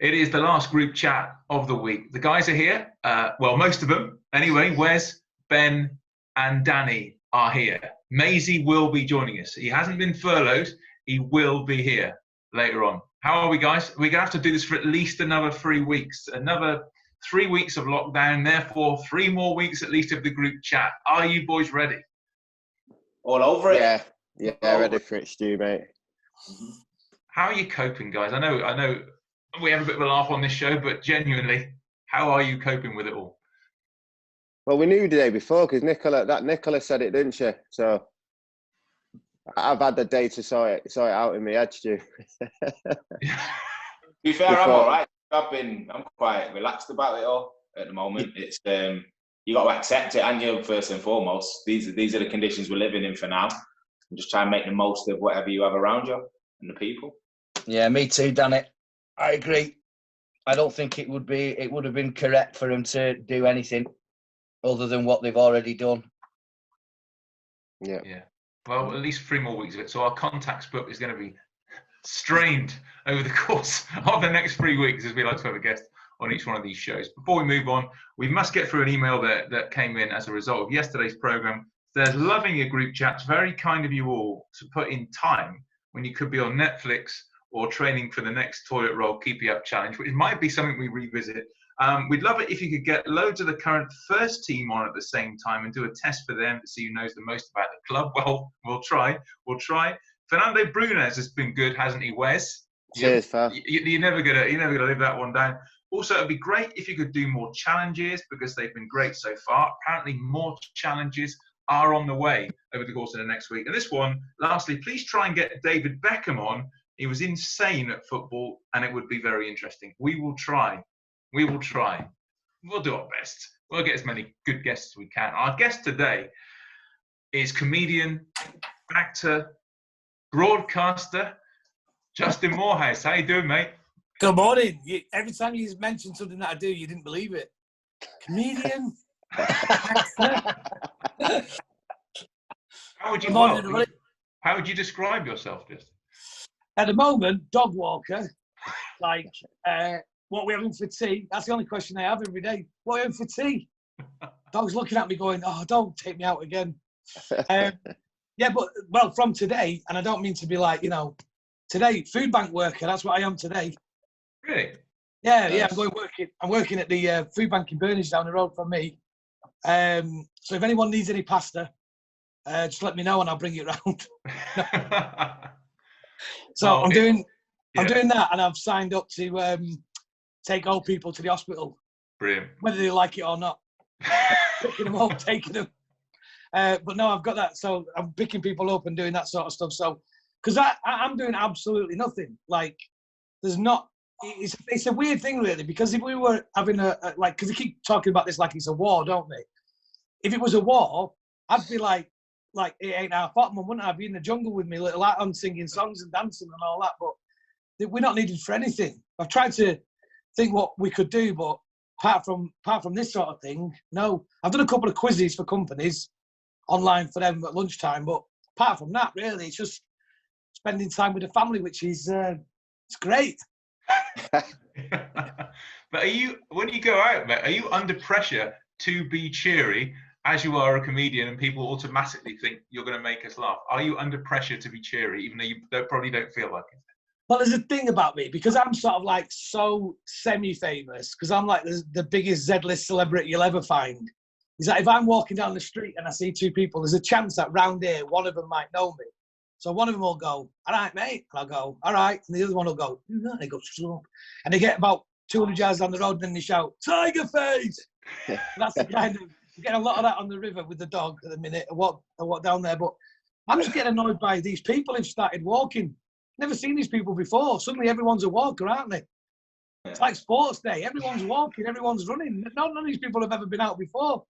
It is the last group chat of the week. The guys are here. Well, most of them. Anyway, Wes, Ben, and Danny are here. Maisie will be joining us. He hasn't been furloughed. He will be here later on. How are we, guys? We're going to have to do this for at least another 3 weeks. Another 3 weeks of lockdown. Therefore, 3 more weeks at least of the group chat. Are you boys ready? All over it. Yeah, ready for it, Stu, mate. How are you coping, guys? I know we have a bit of a laugh on this show, but genuinely, how are you coping with it all? Well, we knew the day before because Nicola said it, didn't she? So I've had the day to sort it out in my head, Stu. To be fair, I'm all right. I'm quite relaxed about it all at the moment. It's you got to accept it, and you first and foremost. These are the conditions we're living in for now. And just try and make the most of whatever you have around you and the people. Yeah, me too, Danny. I agree. I don't think it would have been correct for them to do anything other than what they've already done. Yeah. Well, at least 3 more weeks of it. So our contacts book is going to be strained over the course of the next 3 weeks, as we like to have a guest on each one of these shows. Before we move on, we must get through an email that came in as a result of yesterday's programme. There's loving your group chats. Very kind of you all to put in time when you could be on Netflix or training for the next toilet roll keep you up challenge, which might be something we revisit. We'd love it if you could get loads of the current first team on at the same time and do a test for them to see who knows the most about the club. Well, we'll try. Fernando Brunez has been good, hasn't he, Wes? Cheers, Fab. You're never gonna live that one down. Also, it'd be great if you could do more challenges because they've been great so far. Apparently, more challenges are on the way over the course of the next week. And this one, lastly, please try and get David Beckham on. He was insane at football, and it would be very interesting. We will try. We'll do our best. We'll get as many good guests as we can. Our guest today is comedian, actor, broadcaster, Justin Moorhouse. How you doing, mate? Good morning. Every time you mention something that I do, you didn't believe it. Comedian, actor. How would you describe yourself, Justin? At the moment, dog walker. Like, what are we having for tea? That's the only question I have every day. What are we having for tea? Dog's looking at me going, oh, don't take me out again. But from today, and I don't mean to be like, today, food bank worker, that's what I am today. Really? Yeah, I'm working at the food bank in Burnage down the road from me. So if anyone needs any pasta, just let me know and I'll bring it round. So I'm doing that, and I've signed up to take old people to the hospital. Brilliant. Whether they like it or not. Picking them up, taking them. But no, I've got that. So I'm picking people up and doing that sort of stuff. So, because I'm doing absolutely nothing. Like, there's not. It's a weird thing, really, because if we were having because they keep talking about this like it's a war, don't they? If it was a war, I'd be like it ain't our fault, wouldn't I? Be in the jungle with me little hat on, singing songs and dancing and all that. But we're not needed for anything. I've tried to think what we could do, but apart from this sort of thing, no. I've done a couple of quizzes for companies online for them at lunchtime, but apart from that, really, it's just spending time with the family, which is it's great. But when you go out, mate, are you under pressure to be cheery as you are a comedian and people automatically think you're going to make us laugh? Are you under pressure to be cheery, even though you probably don't feel like it? Well, there's a thing about me, because I'm sort of like so semi-famous, because I'm like the biggest Z-list celebrity you'll ever find. Is that if I'm walking down the street and I see two people, there's a chance that round here, one of them might know me. So one of them will go, all right, mate. And I'll go, all right. And the other one will go, no. They go, slow. And they get about 200 yards down the road and then they shout, Tiger Face! That's the kind of, you get a lot of that on the river with the dog at the minute. I walk down there. But I'm just getting annoyed by these people who've started walking. Never seen these people before. Suddenly everyone's a walker, aren't they? It's like sports day. Everyone's walking, everyone's running. None of these people have ever been out before.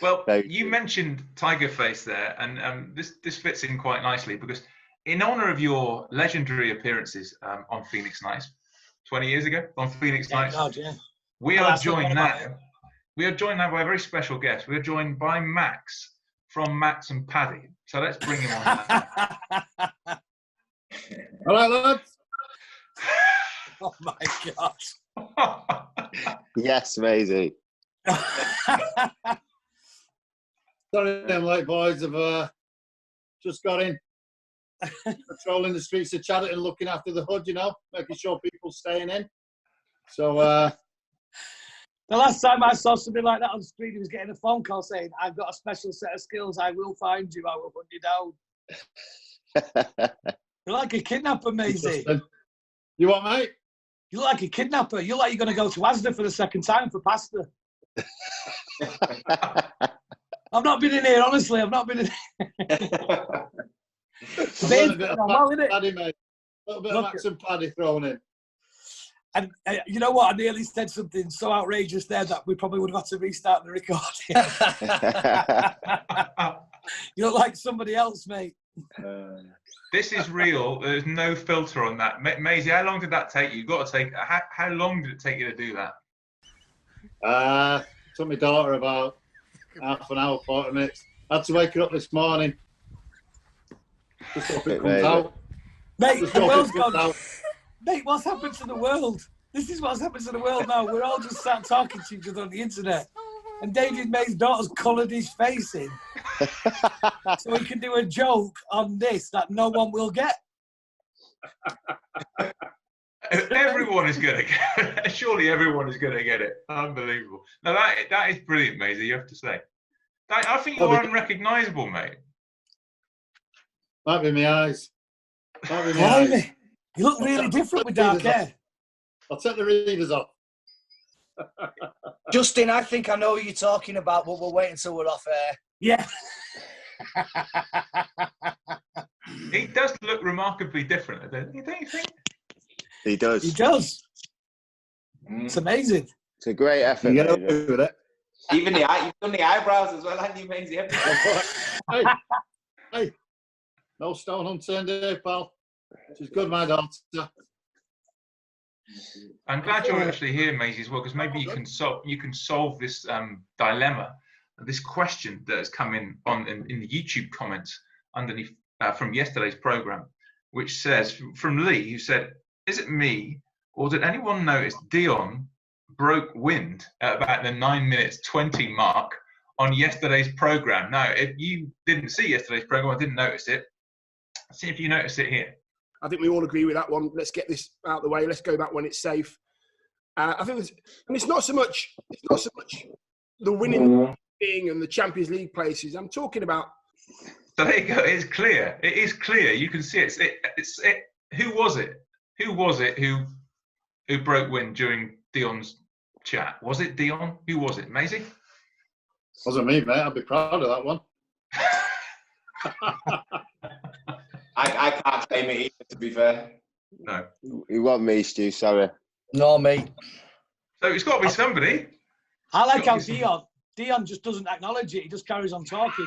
Well, you mentioned Tiger Face there, and this fits in quite nicely because in honour of your legendary appearances on Phoenix Nights 20 years ago on Phoenix Nights, God, yeah. we are joined now by a very special guest. We are joined by Max from Max and Paddy. So let's bring him on. All right, lads. Oh my God. Yes, Maisie. Sorry, I'm late, boys. I've just got in. Patrolling the streets of Chadderton, looking after the hood, making sure people staying in. So, the last time I saw something like that on the screen, he was getting a phone call saying, "I've got a special set of skills. I will find you. I will hunt you down." You're like a kidnapper, Maisie. You what, mate? You look like a kidnapper. You look like you're going to go to Asda for the second time for pasta. I've not been in here, honestly. I've not been in here. A little bit of paddy, mate. A little bit of Max and Paddy thrown in. And you know what? I nearly said something so outrageous there that we probably would have had to restart the recording. You look like somebody else, mate. This is real. There's no filter on that. Maisie, how long did that take you? You've got to take. How long did it take you to do that? Took my daughter about half an hour, 40 minutes. I had to wake her up this morning. Just hope it comes out. Mate, the world's gone out. Mate, what's happened to the world? This is what's happened to the world now. We're all just sat talking to each other on the internet. And David May's daughter's coloured his face in. So he can do a joke on this that no one will get. Everyone is going to get it. Surely everyone is going to get it. Unbelievable. No, that is brilliant, Maisie, you have to say. I think you're unrecognisable, mate. Might be my eyes. Might be my eyes. You look really different with dark hair. I'll take the readers off. Justin, I think I know what you're talking about, but we'll wait until we're off air. Yeah. He does look remarkably different, don't you think? He does. He does. It's amazing. It's a great effort. You get up with it. Even you've done the eyebrows as well, haven't you, Maisie? Hey, no stone unturned here, pal. She's good, my daughter. I'm glad you're actually here, Maisie, as well, because maybe you can solve this dilemma, this question that has come in the YouTube comments underneath from yesterday's program, which says from Lee, who said, "Is it me, or did anyone notice Dion broke wind at about the 9 minutes 20 mark on yesterday's program?" Now, if you didn't see yesterday's program, I didn't notice it. See if you notice it here. I think we all agree with that one. Let's get this out of the way. Let's go back when it's safe. I think, it's not so much the winning thing and the Champions League places. I'm talking about. So there you go. It's clear. It is clear. You can see it. Who was it? Who was it who broke wind during Dion's chat? Was it Dion? Who was it? Maisie? Wasn't me, mate. I'd be proud of that one. I can't claim it either, to be fair. No. You want me, Stu? Sorry. No, mate. So it's got to be somebody. I like how Dion just doesn't acknowledge it. He just carries on talking.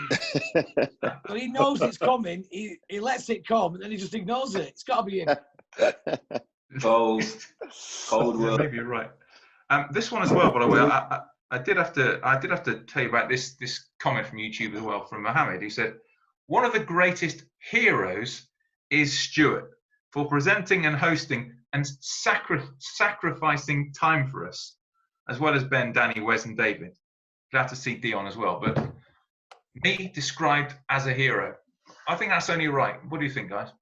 But he knows it's coming. He lets it come, and then he just ignores it. It's got to be him. Cold world. Maybe you're right. This one as well, by the way, I did have to tell you about this comment from YouTube as well, from Mohammed, who said, "One of the greatest heroes is Stuart for presenting and hosting and sacrificing time for us, as well as Ben, Danny, Wes and David." Glad to see Dion as well, but me described as a hero. I think that's only right. What do you think, guys?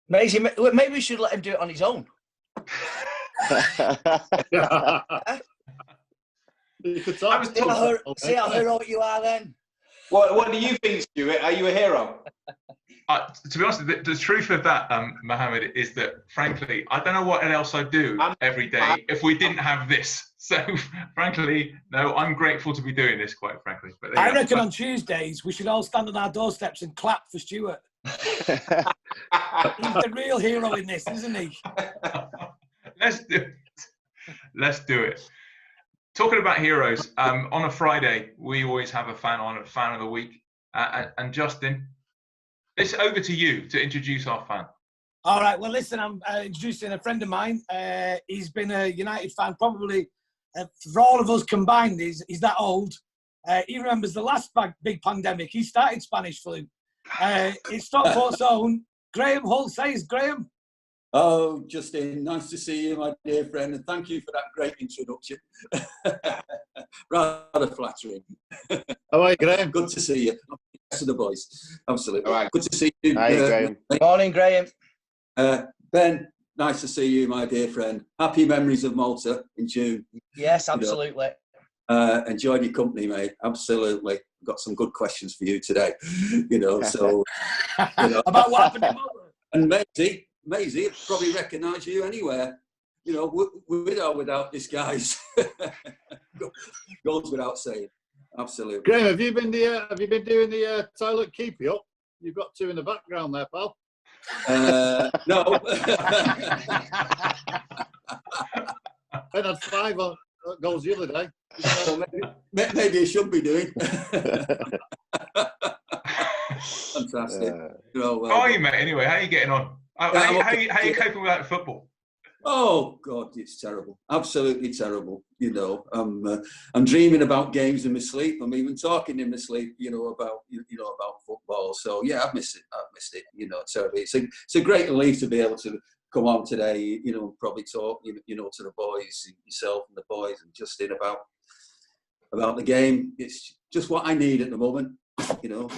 Maisie, maybe we should let him do it on his own. You could talk. See how heroic you are then. What do you think, Stuart? Are you a hero? To be honest, the truth of that, Mohammed, is that, frankly, I don't know what else I'd do every day if we didn't have this. So, frankly, no, I'm grateful to be doing this, quite frankly. But I reckon on Tuesdays, we should all stand on our doorsteps and clap for Stuart. He's the real hero in this, isn't he? Let's do it. Let's do it. Talking about heroes, on a Friday, we always have a fan of the week. And Justin, it's over to you to introduce our fan. All right. Well, listen, I'm introducing a friend of mine. He's been a United fan probably for all of us combined. He's that old. He remembers the last big pandemic. He started Spanish flu. It's Stockport's own Graham Hulse. Graham. Oh, Justin, nice to see you, my dear friend, and thank you for that great introduction. Rather flattering. How are you, Graham? Good to see you. Rest of the boys, absolutely. All right. Good to see you. Hi, Graham. Morning, Graham. Ben, nice to see you, my dear friend. Happy memories of Malta in June. Yes, absolutely. Enjoyed your company, mate. Absolutely. Got some good questions for you today. So About what happened in Malta. And Maisie probably recognise you anywhere. With or without disguise. Goes without saying. Absolutely. Graham, have you been doing the toilet keep up? You've got two in the background there, pal. No. Ben had 5 goals the other day. So maybe I should be doing. Fantastic. How are you, mate? Anyway, how are you getting on? How are you coping without football? Oh God, it's terrible. Absolutely terrible. I'm dreaming about games in my sleep. I'm even talking in my sleep. About football. So yeah, I've missed it. Terribly. It's a great relief to be able to come on today. And probably talk. To the boys, yourself and the boys, and Justin about the game. It's just what I need at the moment.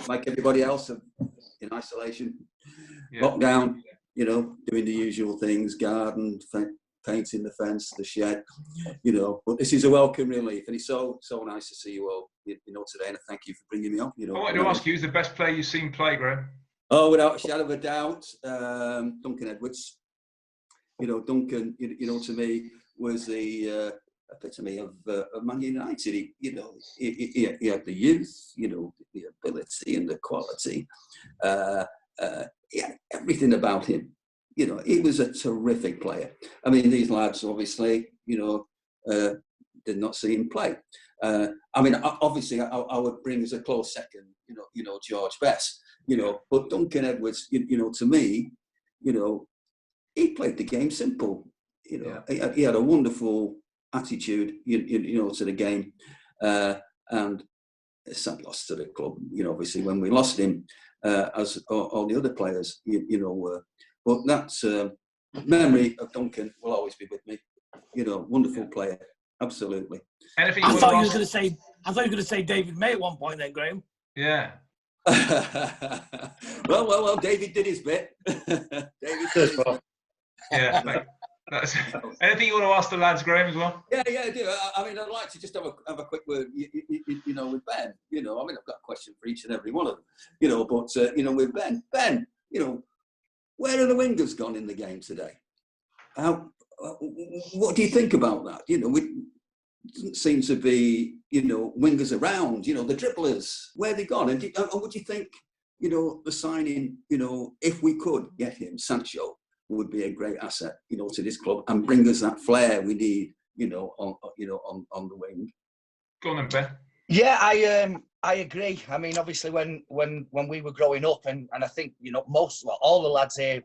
Like everybody else in isolation, lockdown. Doing the usual things, garden, painting the fence, the shed, but this is a welcome relief, and it's so nice to see you all, today, and thank you for bringing me on. I wanted to ask you, who's the best player you've seen play, Graham? Oh, without a shadow of a doubt, Duncan Edwards. Duncan, to me, was the epitome of Man United. He had the youth, the ability and the quality. He had everything about him. He was a terrific player. I mean, these lads, obviously, did not see him play. Obviously, I would bring as a close second, George Best, but Duncan Edwards, to me, he played the game simple. He had a wonderful attitude, to the game, and sad loss to the club. Obviously, when we lost him, as all the other players, were. But that memory of Duncan will always be with me. Wonderful player, absolutely. I thought you were going to say David May at one point, then, Graham. Yeah. well, David did his bit. David did his bit. Yeah, mate. Anything you want to ask the lads, Graham, as well? Yeah, I do. I'd like to just have a quick word, with Ben. I've got a question for each and every one of them. But with Ben, where are the wingers gone in the game today? What do you think about that? We doesn't seem to be, wingers around. The dribblers, where are they gone? And what do you think? The signing, if we could get him, Sancho would be a great asset, to this club and bring us that flair we need, on the wing. Go on then, Ben. Yeah, I agree. I mean, obviously, when we were growing up, and I think all the lads here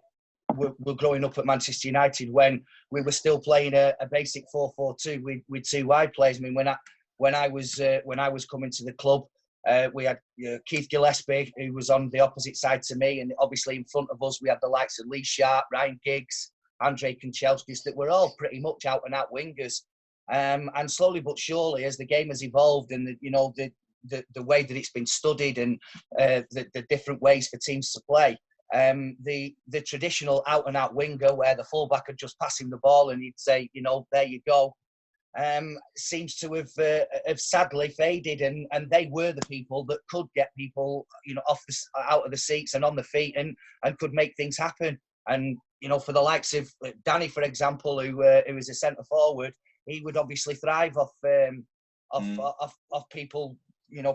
were growing up at Manchester United when we were still playing a basic 4-4-2 with 2 wide players. I mean, when I was coming to the club, we had Keith Gillespie, who was on the opposite side to me, and obviously in front of us we had the likes of Lee Sharp, Ryan Giggs, Andrei Kanchelskis, that were all pretty much out and out wingers. And slowly but surely, as the game has evolved and the way that it's been studied and the different ways for teams to play, the traditional out and out winger where the fullback would just pass him the ball and he'd say, there you go, seems to have sadly faded, and they were the people that could get people out of the seats and on the feet and could make things happen. And for the likes of Danny, for example, who was a centre forward, he would obviously thrive off people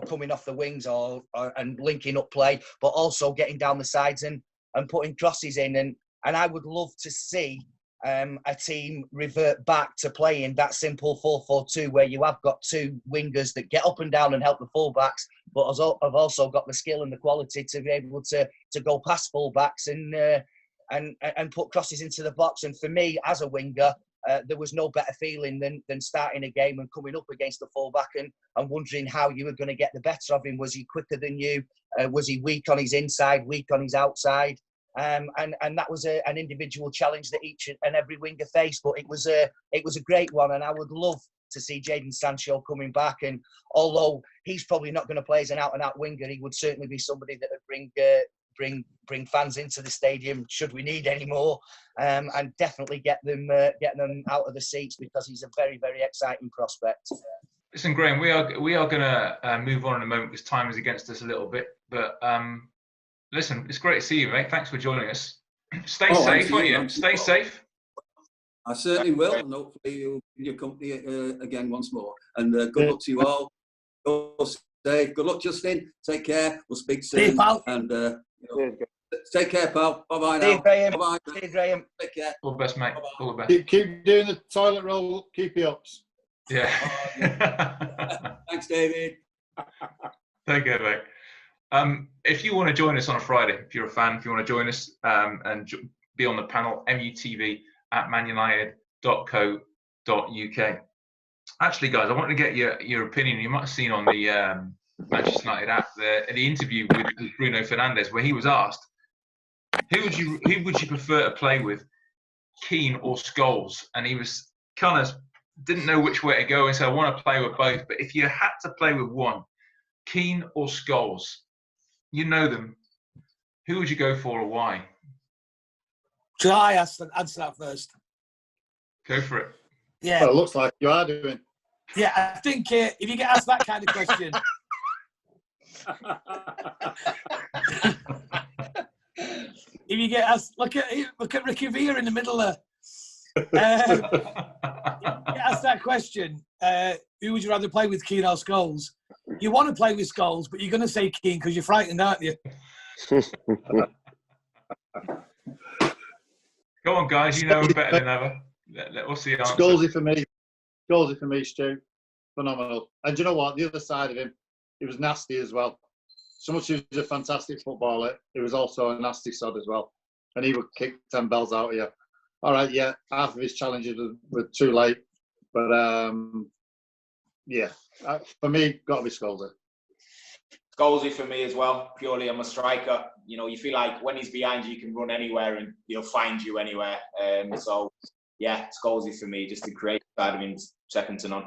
coming off the wings or and linking up play, but also getting down the sides and putting crosses in. And I would love to see a team revert back to playing that simple 4-4-2 where you have got 2 wingers that get up and down and help the fullbacks, but have also got the skill and the quality to be able to go past fullbacks and put crosses into the box. And for me, as a winger, there was no better feeling than starting a game and coming up against the fullback and wondering how you were going to get the better of him. Was he quicker than you? Was he weak on his inside, weak on his outside? and that was an individual challenge that each and every winger faced. But it was a great one, and I would love to see Jadon Sancho coming back. And although he's probably not going to play as an out-and-out winger, he would certainly be somebody that would bring fans into the stadium should we need any more, and definitely get them out of the seats, because he's a very, very exciting prospect. Listen, Graham, we are going to move on in a moment because time is against us a little bit. But listen, it's great to see you, mate. Thanks for joining us. Stay safe, won't you? Stay safe. I certainly will, and hopefully you'll be in your company again once more. And good luck to you all. Good luck, Justin. Take care. We'll speak soon. See you, pal. And take care, pal. Bye-bye now. See you, Graham. Bye-bye. See you, Graham. Take care. All the best, mate. Bye-bye. All the best. Keep doing the toilet roll. Keep it up. Yeah. Thanks, David. Take care, mate. If you want to join us on a Friday, if you're a fan, if you want to join us and be on the panel, mutv@manunited.co.uk. Actually, guys, I want to get your opinion. You might have seen on the Manchester United app the interview with Bruno Fernandes, where he was asked, who would you prefer to play with, Keane or Scholes? And he was kind of didn't know which way to go, and said, I want to play with both. But if you had to play with one, Keane or Scholes, you know them, who would you go for or why? Shall I answer that first? Go for it. Yeah. Well, it looks like you are doing. Yeah, I think if you get asked that kind of question, if you get asked, look at Ricky Villa in the middle there. If you get asked that question, who would you rather play with, Keane or Scholes? You want to play with Scholes, but you're going to say Keane because you're frightened, aren't you? Go on, guys. You know him better than ever. What's the answer? Scholesy for me. Scholesy for me, Stu. Phenomenal. And do you know what? The other side of him, he was nasty as well. So much he was a fantastic footballer, he was also a nasty sod as well. And he would kick 10 bells out of you. All right, yeah, half of his challenges were too late. But, for me, got to be Scholesy. Scholesy for me as well. Purely, I'm a striker. You know, you feel like when he's behind you, you can run anywhere and he'll find you anywhere. So, yeah, Scholesy for me. Just the creative side of him, second to none.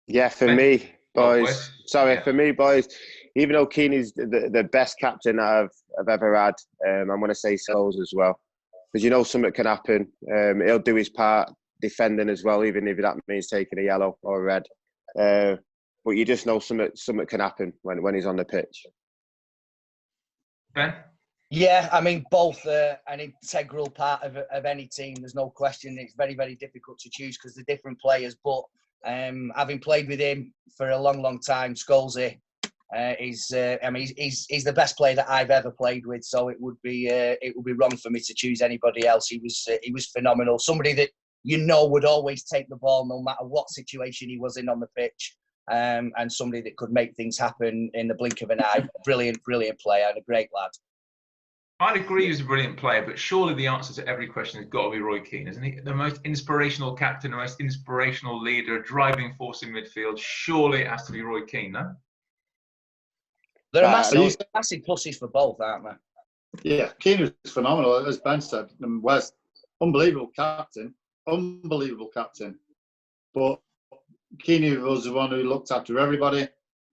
Yeah, for me, boys. For me, boys. Even though Keane is the best captain I've ever had, I'm going to say Scholes as well, because you know something can happen. He'll do his part defending as well, even if that means taking a yellow or a red. But you just know something can happen when he's on the pitch. Ben? Yeah, I mean, both an integral part of any team. There's no question. It's very, very difficult to choose because they're different players. But having played with him for a long, long time, Scholesy he's the best player that I've ever played with. So it would be wrong for me to choose anybody else. He was phenomenal. Somebody that would always take the ball no matter what situation he was in on the pitch. And somebody that could make things happen in the blink of an eye. Brilliant, brilliant player and a great lad. I'd agree he's a brilliant player, but surely the answer to every question has got to be Roy Keane, isn't he? The most inspirational captain, the most inspirational leader, driving force in midfield. Surely it has to be Roy Keane, no? They're massive pluses for both, aren't they? Yeah, Keane was phenomenal, as Ben said. And Wes, unbelievable captain. But Keane was the one who looked after everybody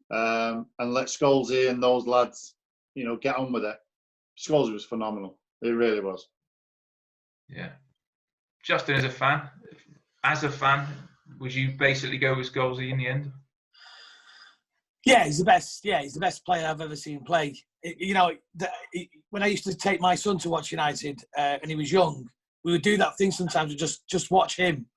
and let Scholesy and those lads, get on with it. Scholesy was phenomenal. He really was. Yeah. Justin, as a fan, would you basically go with Scholesy in the end? Yeah, he's the best. Yeah, he's the best player I've ever seen play. When I used to take my son to watch United and he was young, we would do that thing sometimes. Just watch him.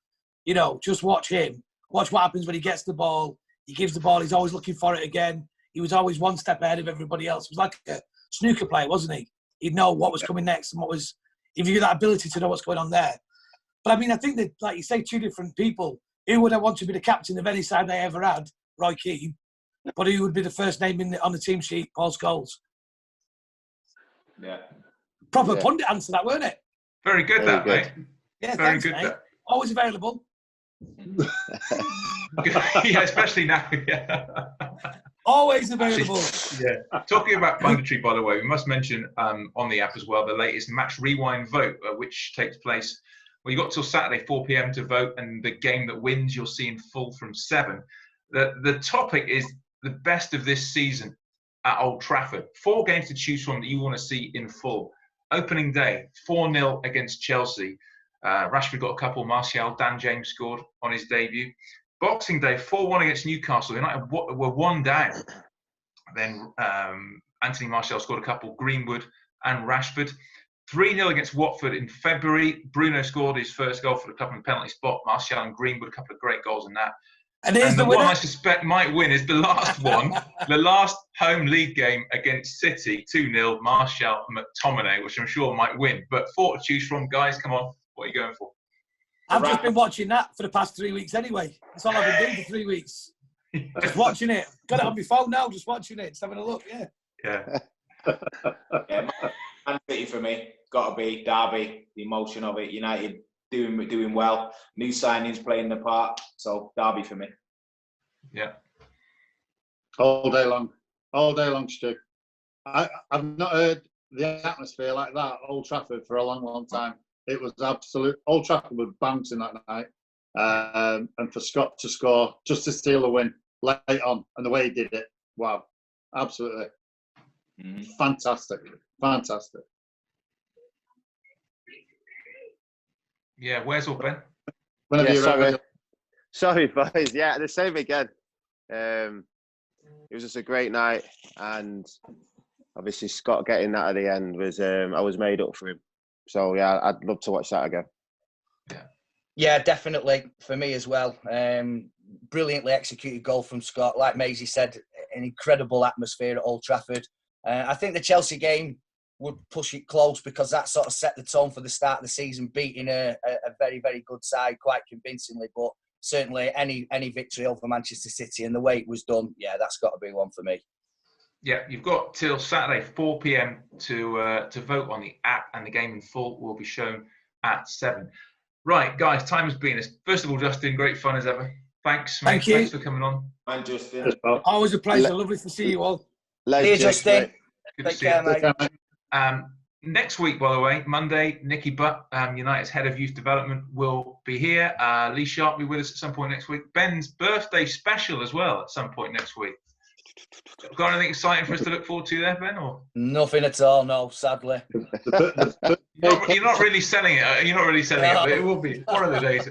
Just watch him. Watch what happens when he gets the ball. He gives the ball. He's always looking for it again. He was always one step ahead of everybody else. It was like a snooker player, wasn't he? He'd know what was coming next and if you had that ability to know what's going on there. But I mean, I think that, like you say, two different people. Who would I want to be the captain of any side they ever had? Roy Keane. But who would be the first name on the team sheet? Paul Scholes. Yeah. Proper pundit answer that, weren't it? Very good, mate. Yeah, very thanks, good. Mate. Always available. Yeah, especially now. Yeah. Always available. Yeah. Talking about mandatory, by the way, we must mention on the app as well the latest match rewind vote, which takes place. Well, you got till Saturday 4 p.m. to vote, and the game that wins you'll see in full from 7. The topic is the best of this season at Old Trafford. 4 games to choose from that you want to see in full. Opening day, 4-0 against Chelsea. Rashford got a couple. Martial, Dan James scored on his debut. Boxing Day, 4-1 against Newcastle. United were 1 down. Then Anthony Martial scored a couple. Greenwood and Rashford. 3-0 against Watford in February. Bruno scored his first goal for the club in penalty spot. Martial and Greenwood, a couple of great goals in that. And the one I suspect might win is the last one, the last home league game against City, 2-0, Martial McTominay, which I'm sure might win. But 4 to choose from, guys. Come on, what are you going for? I've just been watching that for the past 3 weeks anyway. That's all I've been doing for 3 weeks. Just watching it. Got it on my phone now, just watching it. Just having a look, yeah. Yeah, Man City for me. Got to be Derby, the emotion of it. United doing well. New signings playing the part. So Derby for me. Yeah. All day long, Stu. I've not heard the atmosphere like that at Old Trafford for a long time. It was absolute. Old Trafford was bouncing that night, and for Scott to score just to steal a win late on, and the way he did it, wow, absolutely fantastic. Yeah, where's all Ben? Sorry, boys. Yeah, the same again. It was just a great night, and obviously Scott getting that at the end was I was made up for him. So yeah, I'd love to watch that again. Yeah, definitely for me as well. Brilliantly executed goal from Scott. Like Maisie said, an incredible atmosphere at Old Trafford. I think the Chelsea game would push it close because that sort of set the tone for the start of the season, beating a very, very good side quite convincingly. But certainly any victory over Manchester City and the way it was done, yeah, that's got to be one for me. Yeah, you've got till Saturday 4 p.m. to vote on the app, and the game in full will be shown at 7. Right, guys, time has been. First of all, Justin, great fun as ever. Thanks, mate. Thank you. Thanks for coming on. And Justin. Always a pleasure. Lovely to see you all. See you, Justin. Good Take care, mate. Next week, by the way, Monday, Nicky Butt, United's Head of Youth Development, will be here. Lee Sharp will be with us at some point next week. Ben's birthday special as well at some point next week. Got anything exciting for us to look forward to there, Ben? Or nothing at all, no, sadly. You're not really selling it. You're not really selling it, but it will be one of the days.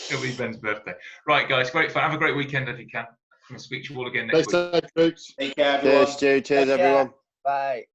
It'll be Ben's birthday. Right, guys, great fun. Have a great weekend if you can. I'm going to speak to you all again next week. Take care, everyone. Cheers, Stu. Cheers, everyone. Bye.